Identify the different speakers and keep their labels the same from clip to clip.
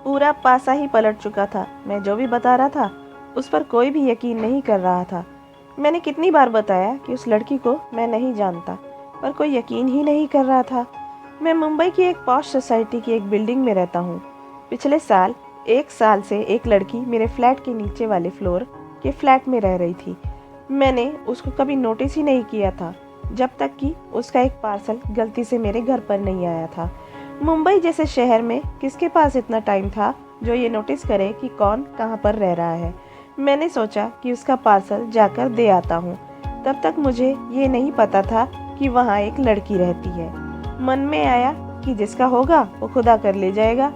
Speaker 1: पूरा पासा ही पलट चुका था। मैं जो भी बता रहा था उस पर कोई भी यकीन नहीं कर रहा था। मैंने कितनी बार बताया कि उस लड़की को मैं नहीं जानता, पर कोई यकीन ही नहीं कर रहा था। मैं मुंबई की एक पॉश सोसाइटी की एक बिल्डिंग में रहता हूँ। पिछले साल 1 साल से एक लड़की मेरे फ्लैट के नीचे वाले फ्लोर के फ्लैट में रह रही थी। मैंने उसको कभी नोटिस ही नहीं किया था, जब तक कि उसका एक पार्सल गलती से मेरे घर पर नहीं आया था। मुंबई जैसे शहर में किसके पास इतना टाइम था जो ये नोटिस करे कि कौन कहाँ पर रह रहा है। मैंने सोचा कि उसका पार्सल जाकर दे आता हूँ। तब तक मुझे ये नहीं पता था कि वहाँ एक लड़की रहती है। मन में आया कि जिसका होगा वो खुदा कर ले जाएगा।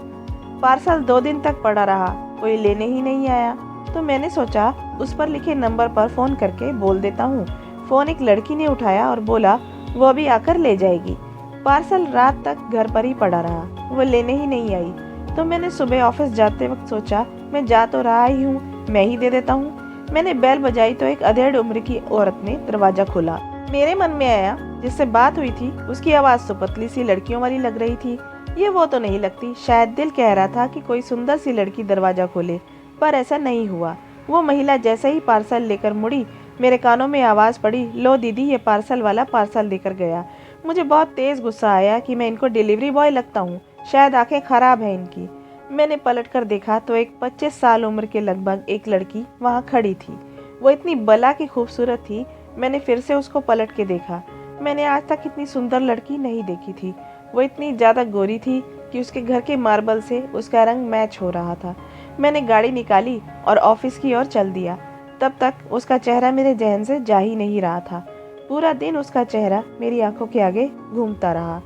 Speaker 1: पार्सल 2 दिन तक पड़ा रहा, कोई लेने ही नहीं आया। तो मैंने सोचा उस पर लिखे नंबर पर फ़ोन करके बोल देता हूँ। फ़ोन एक लड़की ने उठाया और बोला वो अभी आकर ले जाएगी। पार्सल रात तक घर पर ही पड़ा रहा, वो लेने ही नहीं आई। तो मैंने सुबह ऑफिस जाते वक्त सोचा मैं जा तो रहा ही हूँ, मैं ही दे देता हूँ। मैंने बेल बजाई तो एक अधेड़ उम्र की औरत ने दरवाज़ा खोला। मेरे मन में आया जिससे बात हुई थी उसकी आवाज़ तो पतली सी लड़कियों वाली लग रही थी। ये वो तो नहीं लगती। शायद दिल कह रहा था कि कोई सुंदर सी लड़की दरवाज़ा खोले, पर ऐसा नहीं हुआ। वो महिला जैसे ही पार्सल लेकर मुड़ी, मेरे कानों में आवाज़ पड़ी, लो दीदी ये पार्सल वाला पार्सल देकर गया। मुझे बहुत तेज़ गुस्सा आया कि मैं इनको डिलीवरी बॉय लगता हूँ, शायद आंखें खराब हैं इनकी। मैंने पलट कर देखा तो एक 25 साल उम्र के लगभग एक लड़की वहाँ खड़ी थी। वो इतनी बला की खूबसूरत थी। मैंने फिर से उसको पलट के देखा। मैंने आज तक इतनी सुंदर लड़की नहीं देखी थी। वो इतनी ज़्यादा गोरी थी कि उसके घर के मार्बल से उसका रंग मैच हो रहा था। मैंने गाड़ी निकाली और ऑफिस की ओर चल दिया। तब तक उसका चेहरा मेरे जहन से जा ही नहीं रहा था। पूरा दिन उसका चेहरा मेरी आंखों के आगे घूमता रहा।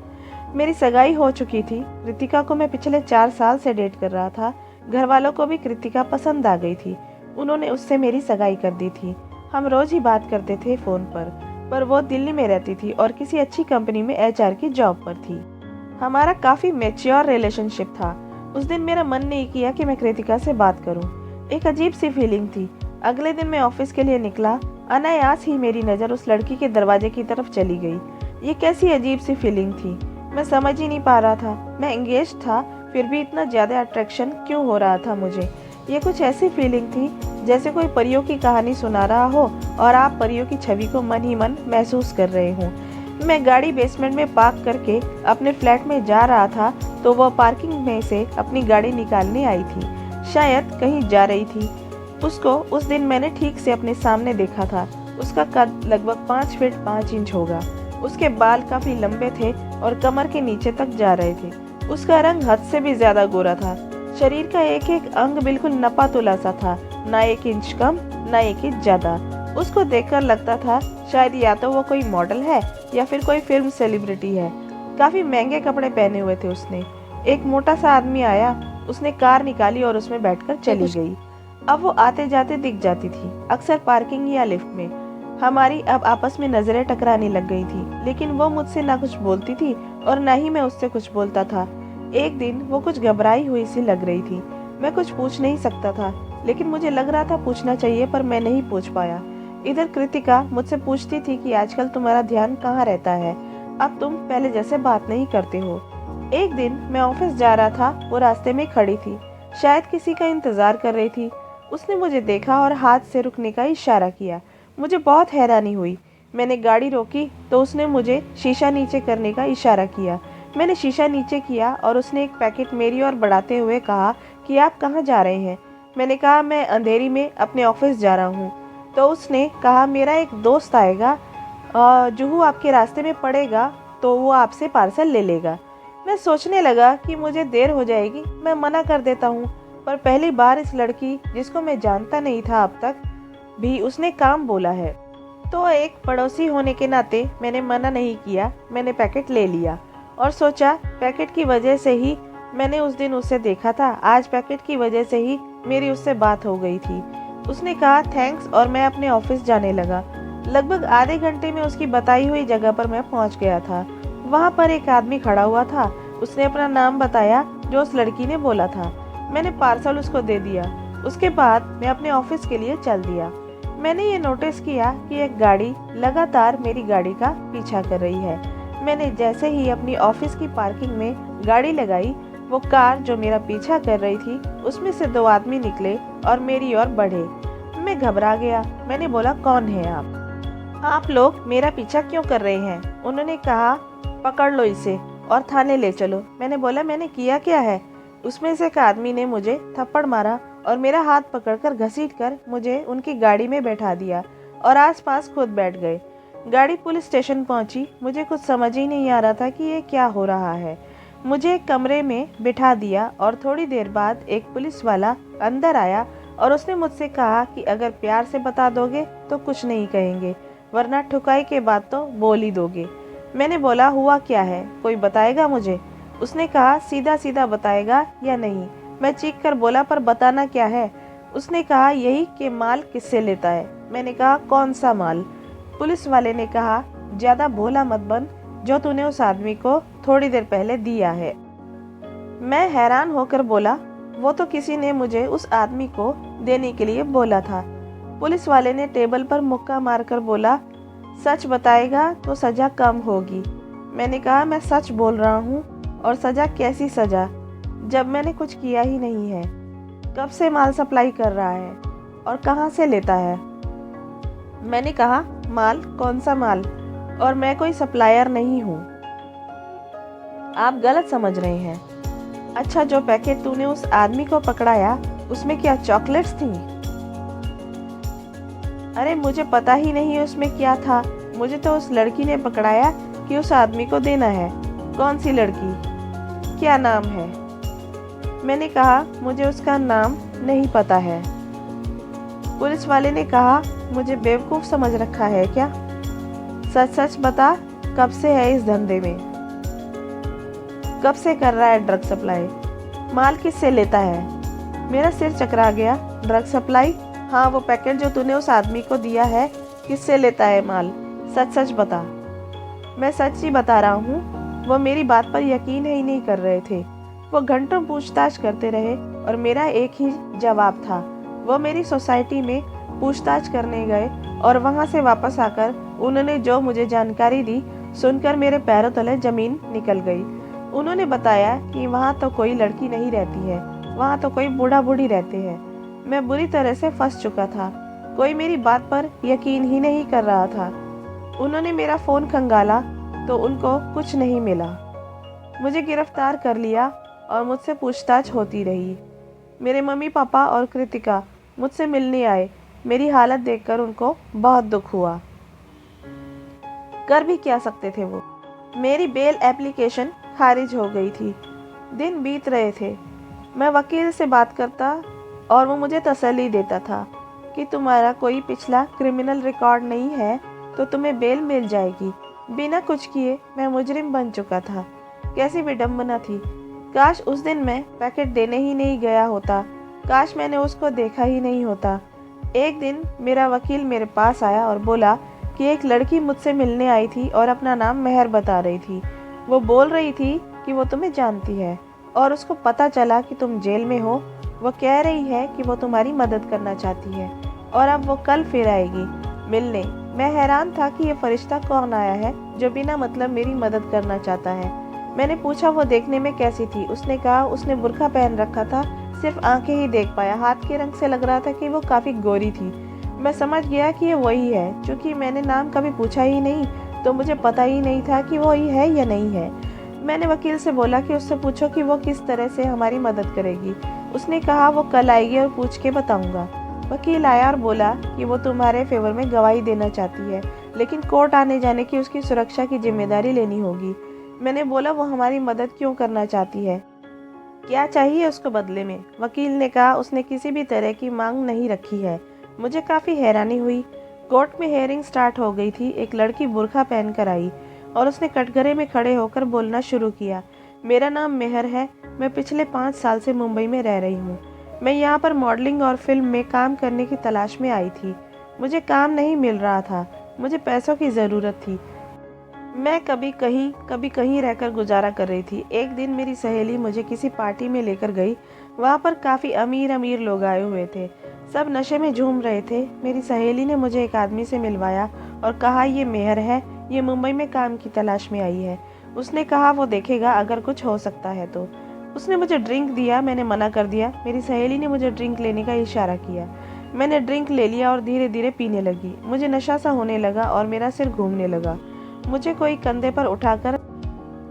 Speaker 1: मेरी सगाई हो चुकी थी। कृतिका को मैं पिछले 4 साल से डेट कर रहा था। घर वालों को भी कृतिका पसंद आ गई थी। उन्होंने उससे मेरी सगाई कर दी थी। हम रोज ही बात करते थे फ़ोन पर वो दिल्ली में रहती थी और किसी अच्छी कंपनी में एचआर की जॉब पर थी। हमारा काफ़ी मैच्योर रिलेशनशिप था। उस दिन मेरा मन नहीं किया कि मैं कृतिका से बात करूं। एक अजीब सी फीलिंग थी। अगले दिन मैं ऑफिस के लिए निकला। अनायास ही मेरी नज़र उस लड़की के दरवाजे की तरफ चली गई। ये कैसी अजीब सी फीलिंग थी, मैं समझ ही नहीं पा रहा था। मैं एंगेज था, फिर भी इतना ज़्यादा अट्रैक्शन क्यों हो रहा था मुझे। ये कुछ ऐसी फीलिंग थी जैसे कोई परियों की कहानी सुना रहा हो और आप परियों की छवि को मन ही मन महसूस कर रहे हों। मैं गाड़ी बेसमेंट में पार्क करके अपने फ्लैट में जा रहा था तो वह पार्किंग में से अपनी गाड़ी निकालने आई थी। शायद कहीं जा रही थी। उसको उस दिन मैंने ठीक से अपने सामने देखा था। उसका कद लगभग 5 फीट 5 इंच होगा। उसके बाल काफ़ी लंबे थे और कमर के नीचे तक जा रहे थे। उसका रंग हद से भी ज़्यादा गोरा था। शरीर का एक एक अंग बिल्कुल नपा तुला सा था, ना 1 इंच कम ना 1 इंच ज़्यादा। उसको देखकर लगता था शायद या तो वो कोई मॉडल है या फिर कोई फिल्म सेलिब्रिटी है। काफ़ी महंगे कपड़े पहने हुए थे उसने। एक मोटा सा आदमी आया, उसने कार निकाली और उसमें बैठकर चली गई। अब वो आते जाते दिख जाती थी, अक्सर पार्किंग या लिफ्ट में। हमारी अब आपस में नजरें टकराने लग गई थी, लेकिन वो मुझसे ना कुछ बोलती थी और ना ही मैं उससे कुछ बोलता था। एक दिन वो कुछ घबराई हुई सी लग रही थी। मैं कुछ पूछ नहीं सकता था, लेकिन मुझे लग रहा था पूछना चाहिए, पर मैं नहीं पूछ पाया। इधर कृतिका मुझसे पूछती थी कि आजकल तुम्हारा ध्यान कहाँ रहता है, अब तुम पहले जैसे बात नहीं करते हो। एक दिन मैं ऑफिस जा रहा था, वो रास्ते में खड़ी थी, शायद किसी का इंतजार कर रही थी। उसने मुझे देखा और हाथ से रुकने का इशारा किया। मुझे बहुत हैरानी हुई। मैंने गाड़ी रोकी तो उसने मुझे शीशा नीचे करने का इशारा किया। मैंने शीशा नीचे किया और उसने एक पैकेट मेरी ओर बढ़ाते हुए कहा कि आप कहाँ जा रहे हैं। मैंने कहा मैं अंधेरी में अपने ऑफिस जा रहा हूँ। तो उसने कहा मेरा एक दोस्त आएगा, जुहू आपके रास्ते में पड़ेगा, तो वो आपसे पार्सल ले लेगा। मैं सोचने लगा कि मुझे देर हो जाएगी, मैं मना कर देता हूँ, पर पहली बार इस लड़की जिसको मैं जानता नहीं था अब तक भी उसने काम बोला है। तो एक पड़ोसी होने के नाते मैंने मना नहीं किया। मैंने पैकेट ले लिया और सोचा पैकेट की वजह से ही मैंने उस दिन उसे देखा था, आज पैकेट की वजह से ही मेरी उससे बात हो गई थी। उसने कहा थैंक्स और मैं अपने ऑफिस जाने लगा। लगभग आधे घंटे में उसकी बताई हुई जगह पर मैं पहुंच गया था। वहां पर एक आदमी खड़ा हुआ था। उसने अपना नाम बताया जो उस लड़की ने बोला था। मैंने पार्सल उसको दे दिया। उसके बाद मैं अपने ऑफिस के लिए चल दिया। मैंने ये नोटिस किया कि एक गाड़ी लगातार मेरी गाड़ी का पीछा कर रही है। मैंने जैसे ही अपनी ऑफिस की पार्किंग में गाड़ी लगाई, वो कार जो मेरा पीछा कर रही थी उसमें से 2 आदमी निकले और मेरी ओर बढ़े। मैं घबरा गया। मैंने बोला, कौन है आप लोग मेरा पीछा क्यों कर रहे हैं? उन्होंने कहा, पकड़ लो इसे और थाने ले चलो। मैंने बोला, मैंने किया क्या है? उसमें से एक आदमी ने मुझे थप्पड़ मारा और मेरा हाथ पकड़कर घसीटकर मुझे उनकी गाड़ी में बैठा दिया और आसपास खुद बैठ गए। गाड़ी पुलिस स्टेशन पहुंची। मुझे कुछ समझ ही नहीं आ रहा था कि ये क्या हो रहा है। मुझे एक कमरे में बिठा दिया और थोड़ी देर बाद एक पुलिस वाला अंदर आया और उसने मुझसे कहा कि अगर प्यार से बता दोगे तो कुछ नहीं कहेंगे, वरना ठुकाई के बाद तो बोल ही दोगे। मैंने बोला, हुआ क्या है, कोई बताएगा मुझे? उसने कहा, सीधा सीधा बताएगा या नहीं? मैं चीख कर बोला, पर बताना क्या है? उसने कहा, यही कि माल किससे लेता है। मैंने कहा, कौन सा माल? पुलिस वाले ने कहा, ज्यादा भोला मत बन, जो तूने उस आदमी को थोड़ी देर पहले दिया है। मैं हैरान होकर बोला, वो तो किसी ने मुझे उस आदमी को देने के लिए बोला था। पुलिस वाले ने टेबल पर मुक्का मारकर बोला, सच बताएगा तो सजा कम होगी। मैंने कहा, मैं सच बोल रहा हूँ। और सजा? कैसी सजा, जब मैंने कुछ किया ही नहीं है? कब से माल सप्लाई कर रहा है और कहाँ से लेता है? मैंने कहा, माल? कौन सा माल? और मैं कोई सप्लायर नहीं हूँ। आप गलत समझ रहे हैं। अच्छा, जो पैकेट तूने उस आदमी को पकड़ाया उसमें क्या चॉकलेट्स थी? अरे मुझे पता ही नहीं उसमें क्या था। मुझे तो उस लड़की ने पकड़ाया कि उस आदमी को देना है। कौन सी लड़की? क्या नाम है? मैंने कहा, मुझे उसका नाम नहीं पता है। पुलिस वाले ने कहा, मुझे बेवकूफ़ समझ रखा है क्या? सच सच बता, कब से है इस धंधे में? कब से कर रहा है ड्रग सप्लाई? माल किससे लेता है? मेरा सिर चकरा गया। Drug supply? हाँ, वो पैकेट जो तूने उस आदमी को दिया है, किससे लेता है माल? सच सच बता। मैं सच ही बता रहा हूँ। वो मेरी बात पर यकीन ही नहीं कर रहे थे। वो घंटों पूछताछ करते रहे और मेरा एक ही जवाब था। वो मेरी सोसाइटी में पूछताछ करने गए और वहाँ से वापस आकर उन्होंने जो मुझे जानकारी दी सुनकर मेरे पैरों तले जमीन निकल गई। उन्होंने बताया कि वहाँ तो कोई लड़की नहीं रहती है, वहाँ तो कोई बूढ़ा बूढ़ी रहते हैं। मैं बुरी तरह से फंस चुका था। कोई मेरी बात पर यकीन ही नहीं कर रहा था। उन्होंने मेरा फ़ोन खंगाला तो उनको कुछ नहीं मिला। मुझे गिरफ्तार कर लिया और मुझसे पूछताछ होती रही। मेरे मम्मी पापा और कृतिका मुझसे मिलने आए। मेरी हालत देखकर उनको बहुत दुख हुआ। कर भी क्या सकते थे वो? मेरी बेल एप्लीकेशन खारिज हो गई थी। दिन बीत रहे थे। मैं वकील से बात करता और वो मुझे तसल्ली देता था कि तुम्हारा कोई पिछला क्रिमिनल रिकॉर्ड नहीं है तो तुम्हें बेल मिल जाएगी। बिना कुछ किए मैं मुजरिम बन चुका था। कैसी विडंबना थी। काश उस दिन मैं पैकेट देने ही नहीं गया होता। काश मैंने उसको देखा ही नहीं होता। एक दिन मेरा वकील मेरे पास आया और बोला कि एक लड़की मुझसे मिलने आई थी और अपना नाम मेहर बता रही थी। वो बोल रही थी कि वो तुम्हें जानती है और उसको पता चला कि तुम जेल में हो। वो कह रही है कि वो तुम्हारी मदद करना चाहती है और अब वो कल फिर आएगी मिलने। मैं हैरान था कि ये फरिश्ता कौन आया है जो बिना मतलब मेरी मदद करना चाहता है। मैंने पूछा, वो देखने में कैसी थी? उसने कहा, उसने बुर्का पहन रखा था, सिर्फ आंखें ही देख पाया। हाथ के रंग से लग रहा था कि वो काफ़ी गोरी थी। मैं समझ गया कि ये वही है। क्योंकि मैंने नाम कभी पूछा ही नहीं तो मुझे पता ही नहीं था कि वही है या नहीं है। मैंने वकील से बोला कि उससे पूछो कि वो किस तरह से हमारी मदद करेगी। उसने कहा, वो कल आएगी और पूछ के बताऊंगा। वकील आया और बोला कि वो तुम्हारे फेवर में गवाही देना चाहती है, लेकिन कोर्ट आने जाने की उसकी सुरक्षा की जिम्मेदारी लेनी होगी। मैंने बोला, वो हमारी मदद क्यों करना चाहती है? क्या चाहिए उसको बदले में? वकील ने कहा, उसने किसी भी तरह की मांग नहीं रखी है। मुझे काफ़ी हैरानी हुई। कोर्ट में हेयरिंग स्टार्ट हो गई थी। एक लड़की बुर्का पहन कर आई और उसने कटघरे में खड़े होकर बोलना शुरू किया। मेरा नाम मेहर है। मैं पिछले 5 साल से मुंबई में रह रही हूँ। मैं यहाँ पर मॉडलिंग और फिल्म में काम करने की तलाश में आई थी। मुझे काम नहीं मिल रहा था। मुझे पैसों की ज़रूरत थी। मैं कभी कहीं रहकर गुजारा कर रही थी। एक दिन मेरी सहेली मुझे किसी पार्टी में लेकर गई। वहाँ पर काफ़ी अमीर अमीर लोग आए हुए थे। सब नशे में झूम रहे थे। मेरी सहेली ने मुझे एक आदमी से मिलवाया और कहा, ये मेहर है, ये मुंबई में काम की तलाश में आई है। उसने कहा वो देखेगा, अगर कुछ हो सकता है तो। उसने मुझे ड्रिंक दिया, मैंने मना कर दिया। मेरी सहेली ने मुझे ड्रिंक लेने का इशारा किया। मैंने ड्रिंक ले लिया और धीरे धीरे पीने लगी। मुझे नशा सा होने लगा और मेरा सिर घूमने लगा। मुझे कोई कंधे पर उठाकर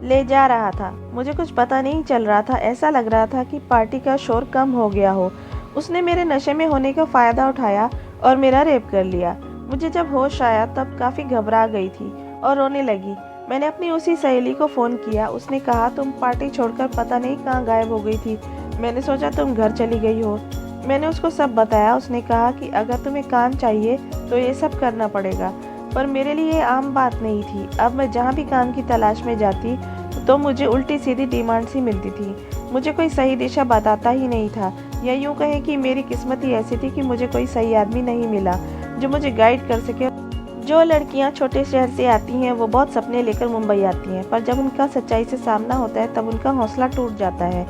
Speaker 1: ले जा रहा था। मुझे कुछ पता नहीं चल रहा था। ऐसा लग रहा था कि पार्टी का शोर कम हो गया हो। उसने मेरे नशे में होने का फ़ायदा उठाया और मेरा रेप कर लिया। मुझे जब होश आया तब काफ़ी घबरा गई थी और रोने लगी। मैंने अपनी उसी सहेली को फ़ोन किया। उसने कहा तुम पार्टी छोड़कर पता नहीं कहाँ गायब हो गई थी। मैंने सोचा तुम घर चली गई हो। मैंने उसको सब बताया। उसने कहा कि अगर तुम्हें काम चाहिए तो ये सब करना पड़ेगा, पर मेरे लिए ये आम बात नहीं थी। अब मैं जहाँ भी काम की तलाश में जाती तो मुझे उल्टी सीधी डिमांड सी मिलती थी। मुझे कोई सही दिशा बताता ही नहीं था, या यूँ कहें कि मेरी किस्मत ही ऐसी थी कि मुझे कोई सही आदमी नहीं मिला जो मुझे गाइड कर सके। जो लड़कियां छोटे शहर से आती हैं वो बहुत सपने लेकर मुंबई आती हैं, पर जब उनका सच्चाई से सामना होता है तब उनका हौसला टूट जाता है।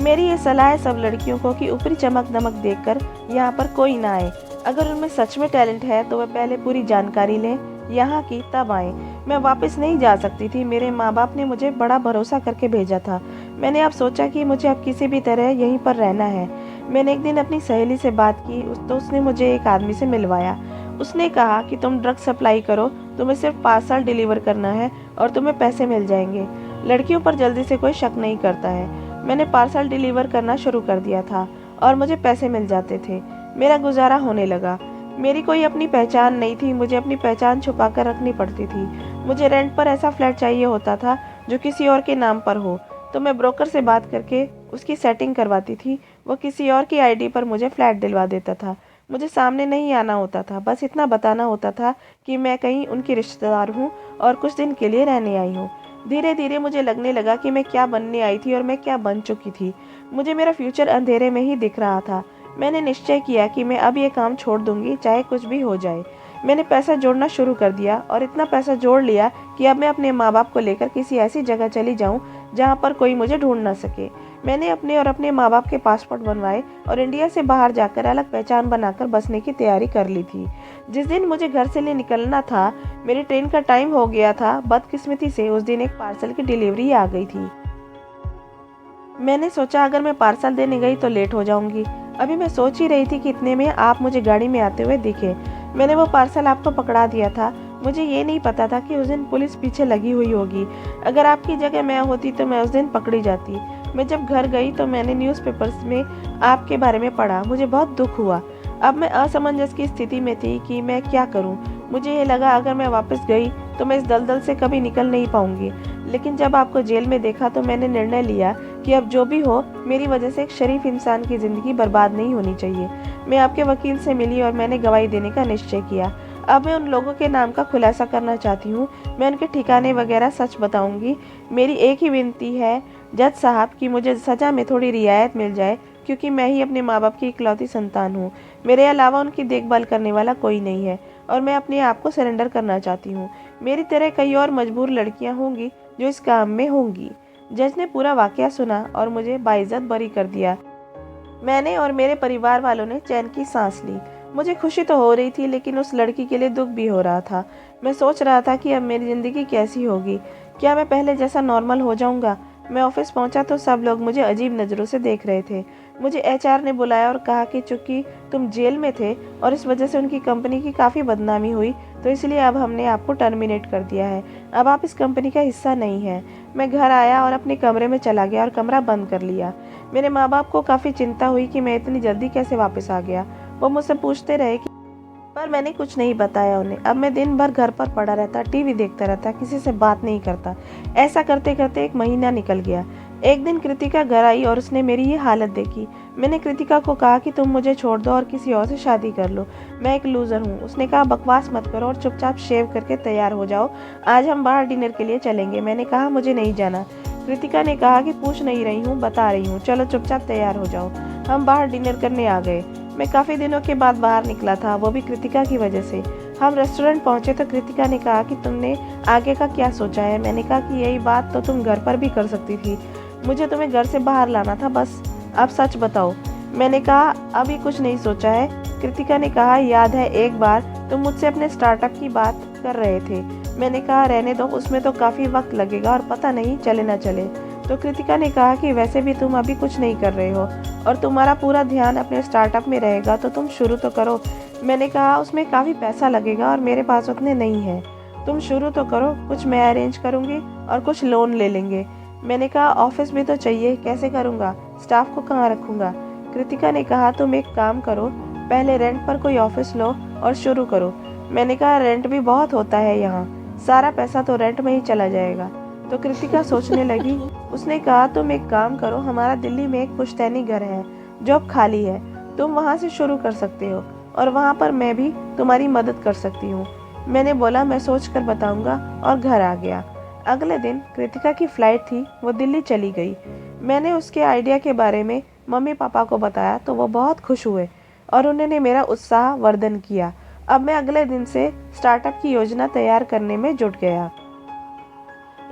Speaker 1: मेरी ये सलाह है सब लड़कियों को कि ऊपरी चमक दमक देखकर यहाँ पर कोई ना आए। अगर उनमें सच में टैलेंट है तो वह पहले पूरी जानकारी लें यहाँ की, तब आए। मैं वापस नहीं जा सकती थी। मेरे माँ बाप ने मुझे बड़ा भरोसा करके भेजा था। मैंने अब सोचा कि मुझे अब किसी भी तरह यहीं पर रहना है। मैंने एक दिन अपनी सहेली से बात की तो उसने मुझे एक आदमी से मिलवाया। उसने कहा कि तुम ड्रग सप्लाई करो, तुम्हें सिर्फ पार्सल डिलीवर करना है और तुम्हें पैसे मिल जाएंगे। लड़कियों पर जल्दी से कोई शक नहीं करता है। मैंने पार्सल डिलीवर करना शुरू कर दिया था और मुझे पैसे मिल जाते थे। मेरा गुजारा होने लगा। मेरी कोई अपनी पहचान नहीं थी। मुझे अपनी पहचान छुपा कर रखनी पड़ती थी। मुझे रेंट पर ऐसा फ्लैट चाहिए होता था जो किसी और के नाम पर हो, तो मैं ब्रोकर से बात करके उसकी सेटिंग करवाती थी। वो किसी और की आईडी पर मुझे फ्लैट दिलवा देता था। मुझे सामने नहीं आना होता था, बस इतना बताना होता था कि मैं कहीं उनकी रिश्तेदार हूँ और कुछ दिन के लिए रहने आई हूँ। धीरे धीरे मुझे लगने लगा कि मैं क्या बनने आई थी और मैं क्या बन चुकी थी। मुझे मेरा फ्यूचर अंधेरे में ही दिख रहा था। मैंने निश्चय किया कि मैं अब ये काम छोड़ दूंगी, चाहे कुछ भी हो जाए। मैंने पैसा जोड़ना शुरू कर दिया और इतना पैसा जोड़ लिया कि अब मैं अपने माँ बाप को लेकर किसी ऐसी जगह चली जाऊँ जहाँ पर कोई मुझे ढूंढ ना सके। मैंने अपने और अपने माँ बाप के पासपोर्ट बनवाए और इंडिया से बाहर जाकर अलग पहचान बनाकर बसने की तैयारी कर ली थी। जिस दिन मुझे घर से निकलना था, मेरी ट्रेन का टाइम हो गया था। बदकिस्मती से उस दिन एक पार्सल की डिलीवरी आ गई थी। मैंने सोचा अगर मैं पार्सल देने गई तो लेट हो जाऊंगी। अभी मैं सोच ही रही थी कि इतने में आप मुझे गाड़ी में आते हुए दिखे। मैंने वो पार्सल आपको पकड़ा दिया था। मुझे ये नहीं पता था कि उस दिन पुलिस पीछे लगी हुई होगी। अगर आपकी जगह मैं होती तो मैं उस दिन पकड़ी जाती। मैं जब घर गई तो मैंने न्यूज़पेपर्स में आपके बारे में पढ़ा। मुझे बहुत दुख हुआ। अब मैं असमंजस की स्थिति में थी कि मैं क्या करूं। मुझे ये लगा अगर मैं वापस गई तो मैं इस दलदल से कभी निकल नहीं पाऊंगी। लेकिन जब आपको जेल में देखा तो मैंने निर्णय लिया कि अब जो भी हो, मेरी वजह से एक शरीफ इंसान की ज़िंदगी बर्बाद नहीं होनी चाहिए। मैं आपके वकील से मिली और मैंने गवाही देने का निश्चय किया। अब मैं उन लोगों के नाम का खुलासा करना चाहती हूँ। मैं उनके ठिकाने वगैरह सच बताऊंगी। मेरी एक ही विनती है जज साहब कि मुझे सज़ा में थोड़ी रियायत मिल जाए, क्योंकि मैं ही अपने माँ बाप की इकलौती संतान हूँ। मेरे अलावा उनकी देखभाल करने वाला कोई नहीं है और मैं अपने आप को सरेंडर करना चाहती हूँ। मेरी तरह कई और मजबूर लड़कियाँ होंगी जो इस काम में होंगी। जज ने पूरा वाकया सुना और मुझे बाइज्जत बरी कर दिया। मैंने और मेरे परिवार वालों ने चैन की सांस ली। मुझे खुशी तो हो रही थी, लेकिन उस लड़की के लिए दुख भी हो रहा था। मैं सोच रहा था कि अब मेरी ज़िंदगी कैसी होगी। क्या मैं पहले जैसा नॉर्मल हो जाऊंगा? मैं ऑफिस पहुंचा तो सब लोग मुझे अजीब नज़रों से देख रहे थे। मुझे एचआर ने बुलाया और कहा कि चूंकि तुम जेल में थे और इस वजह से उनकी कंपनी की काफ़ी बदनामी हुई, तो इसलिए अब हमने आपको टर्मिनेट कर दिया है। अब आप इस कंपनी का हिस्सा नहीं हैं। मैं घर आया और अपने कमरे में चला गया और कमरा बंद कर लिया। मेरे माँ बाप को काफ़ी चिंता हुई कि मैं इतनी जल्दी कैसे वापस आ गया। वो मुझसे पूछते रहे कि, पर मैंने कुछ नहीं बताया उन्हें। अब मैं दिन भर घर पर पड़ा रहता, टीवी देखता रहता, किसी से बात नहीं करता। ऐसा करते करते एक महीना निकल गया। एक दिन कृतिका घर आई और उसने मेरी ये हालत देखी। मैंने कृतिका को कहा कि तुम मुझे छोड़ दो और किसी और से शादी कर लो, मैं एक लूज़र हूँ। उसने कहा बकवास मत करो और चुपचाप शेव करके तैयार हो जाओ, आज हम बाहर डिनर के लिए चलेंगे। मैंने कहा मुझे नहीं जाना। कृतिका ने कहा कि पूछ नहीं रही हूँ, बता रही हूँ, चलो चुपचाप तैयार हो जाओ। हम बाहर डिनर करने आ गए। मैं काफ़ी दिनों के बाद बाहर निकला था, वो भी कृतिका की वजह से। हम रेस्टोरेंट पहुंचे तो कृतिका ने कहा कि तुमने आगे का क्या सोचा है? मैंने कहा कि यही बात तो तुम घर पर भी कर सकती थी, मुझे तुम्हें घर से बाहर लाना था बस। अब सच बताओ। मैंने कहा अभी कुछ नहीं सोचा है। कृतिका ने कहा याद है एक बार तुम मुझसे अपने स्टार्टअप की बात कर रहे थे। मैंने कहा रहने दो, उसमें तो काफ़ी वक्त लगेगा और पता नहीं चले ना चले। तो कृतिका ने कहा कि वैसे भी तुम अभी कुछ नहीं कर रहे हो और तुम्हारा पूरा ध्यान अपने स्टार्टअप में रहेगा, तो तुम शुरू तो करो। मैंने कहा उसमें काफ़ी पैसा लगेगा और मेरे पास उतने नहीं हैं। तुम शुरू तो करो, कुछ मैं अरेंज करूँगी और कुछ लोन ले लेंगे। मैंने कहा ऑफिस भी तो चाहिए, कैसे करूँगा, स्टाफ को कहाँ रखूँगा। कृतिका ने कहा तुम एक काम करो, पहले रेंट पर कोई ऑफिस लो और शुरू करो। मैंने कहा रेंट भी बहुत होता है यहाँ, सारा पैसा तो रेंट में ही चला जाएगा। तो कृतिका सोचने लगी। उसने कहा तुम एक काम करो, हमारा दिल्ली में एक पुश्तैनी घर है जो अब खाली है, तुम वहाँ से शुरू कर सकते हो और वहाँ पर मैं भी तुम्हारी मदद कर सकती हूँ। मैंने बोला मैं सोच कर बताऊँगा और घर आ गया। अगले दिन कृतिका की फ्लाइट थी, वो दिल्ली चली गई। मैंने उसके आइडिया के बारे में मम्मी पापा को बताया तो वो बहुत खुश हुए और उन्होंने मेरा उत्साह वर्धन किया। अब मैं अगले दिन से स्टार्टअप की योजना तैयार करने में जुट गया।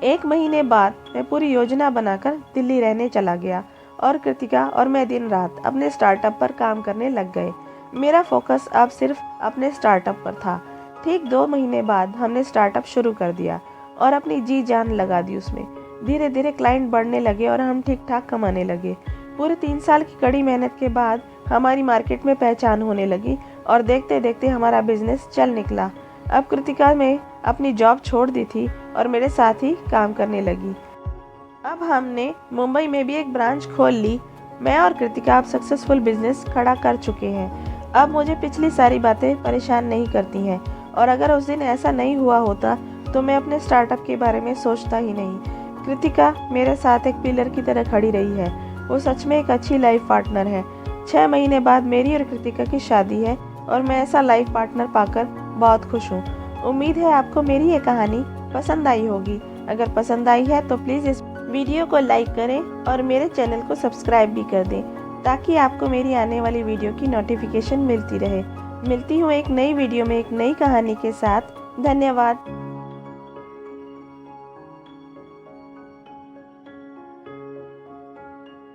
Speaker 1: 1 महीने बाद मैं पूरी योजना बनाकर दिल्ली रहने चला गया और कृतिका और मैं दिन रात अपने स्टार्टअप पर काम करने लग गए। मेरा फोकस अब सिर्फ अपने स्टार्टअप पर था। ठीक 2 महीने बाद हमने स्टार्टअप शुरू कर दिया और अपनी जी जान लगा दी उसमें। धीरे धीरे क्लाइंट बढ़ने लगे और हम ठीक ठाक कमाने लगे। पूरे 3 साल की कड़ी मेहनत के बाद हमारी मार्केट में पहचान होने लगी और देखते देखते हमारा बिजनेस चल निकला। अब कृतिका ने अपनी जॉब छोड़ दी थी और मेरे साथ ही काम करने लगी। अब हमने मुंबई में भी एक ब्रांच खोल ली। मैं और कृतिका अब सक्सेसफुल बिजनेस खड़ा कर चुके हैं। अब मुझे पिछली सारी बातें परेशान नहीं करती हैं और अगर उस दिन ऐसा नहीं हुआ होता तो मैं अपने स्टार्टअप के बारे में सोचता ही नहीं। कृतिका मेरे साथ एक पिलर की तरह खड़ी रही है। वो सच में एक अच्छी लाइफ पार्टनर है। 6 महीने बाद मेरी और कृतिका की शादी है और मैं ऐसा लाइफ पार्टनर पाकर बहुत खुश हूँ। उम्मीद है आपको मेरी ये कहानी पसंद आई होगी। अगर पसंद आई है तो प्लीज़ इस वीडियो को लाइक करें और मेरे चैनल को सब्सक्राइब भी कर दें ताकि आपको मेरी आने वाली वीडियो की नोटिफिकेशन मिलती रहे। मिलती हूँ एक नई वीडियो में एक नई कहानी के साथ। धन्यवाद।